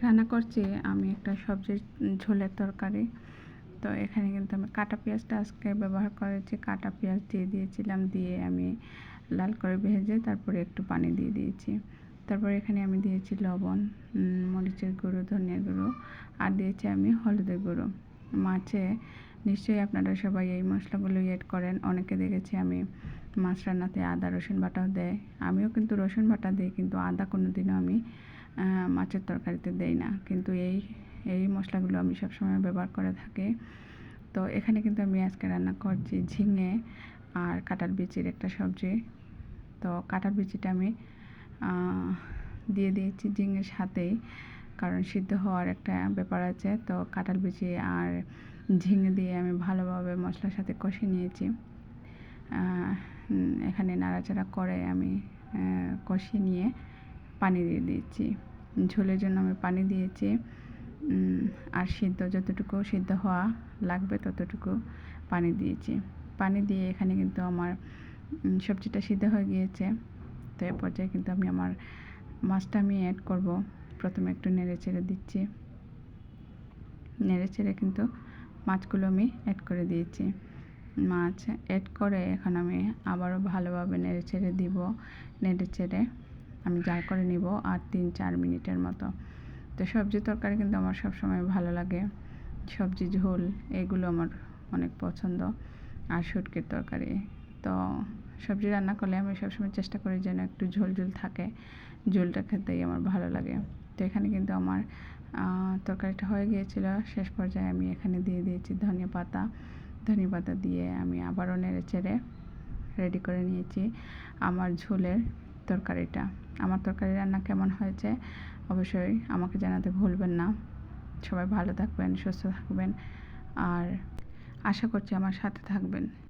রান্না করছি আমি একটা সবজির ঝোলের তরকারি। তো এখানে কিন্তু আমি কাটা পেঁয়াজটা আজকে ব্যবহার করেছি। কাটা পেঁয়াজ দিয়ে দিয়েছিলাম, দিয়ে আমি লাল করে ভেজে তারপরে একটু পানি দিয়ে দিয়েছি। তারপরে এখানে আমি দিয়েছি লবণ, মরিচের গুঁড়ো, ধনিয়ার গুঁড়ো, আর দিয়েছি আমি হলুদের গুঁড়ো। মাছে নিশ্চয়ই আপনারা সবাই এই মশলাগুলো এড করেন। অনেকে দেখেছি আমি মাছ রান্নাতে আদা রসুন বাটাও দেয়, আমিও কিন্তু রসুন বাটা দিই, কিন্তু আদা কোনো দিনও আমি মাছের তরকারিতে দেই না। কিন্তু এই মশলাগুলো আমি সবসময় ব্যবহার করে থাকি। তো এখানে কিন্তু আমি আজকে রান্না করছি ঝিঙে আর কাঁঠাল বিচির একটা সবজি। তো কাঁঠাল বিচিটা আমি দিয়ে দিয়েছি ঝিঙের সাথেই, কারণ সিদ্ধ হওয়ার একটা ব্যাপার আছে। তো কাঁঠাল বিচি আর ঝিঙে দিয়ে আমি ভালোভাবে মশলার সাথে কষে নিয়েছি। এখানে নাড়াচাড়া করে আমি কষিয়ে নিয়ে পানি দিয়ে দিয়েছি। ঝোলের জন্য আমি পানি দিয়েছি, আর যতটুকু সিদ্ধ হওয়া লাগবে ততটুকু পানি দিয়েছি। পানি দিয়ে এখানে কিন্তু আমার সবজিটা সিদ্ধ হয়ে গিয়েছে। তো এ পর্যায়ে কিন্তু আমি আমার মাছটা আমি অ্যাড করব। প্রথমে একটু নেড়ে চেড়ে দিচ্ছি, নেড়ে চেড়ে কিন্তু মাছগুলো আমি অ্যাড করে দিয়েছি। মাছ অ্যাড করে এখন আমি আবারও ভালোভাবে নেড়ে চেড়ে দিব। নেড়ে চেড়ে আমি জাল করে নিব আর 3-4 মিনিটের মতো। তো সবজি তরকারি কিন্তু আমার সবসময় ভালো লাগে। সবজি ঝোল এগুলো আমার অনেক পছন্দ, আর শুটকির তরকারি। তো সবজি রান্না করলে আমি সবসময় চেষ্টা করি যেন একটু ঝোল ঝোল থাকে, ঝোলটা খেতেই আমার ভালো লাগে। তো এখানে কিন্তু আমার তরকারিটা হয়ে গিয়েছিল। শেষ পর্যায়ে আমি এখানে দিয়ে দিয়েছি ধনিয়া পাতা দিয়ে আমি আবারও নেড়ে চেড়ে রেডি করে নিয়েছি আমার ঝোলের তরকারিটা। আমার তরকারি রান্না কেমন হয়েছে অবশ্যই আমাকে জানাতে ভুলবেন না। সবাই ভালো থাকবেন, সুস্থ থাকবেন, আর আশা করছি আমার সাথে থাকবেন।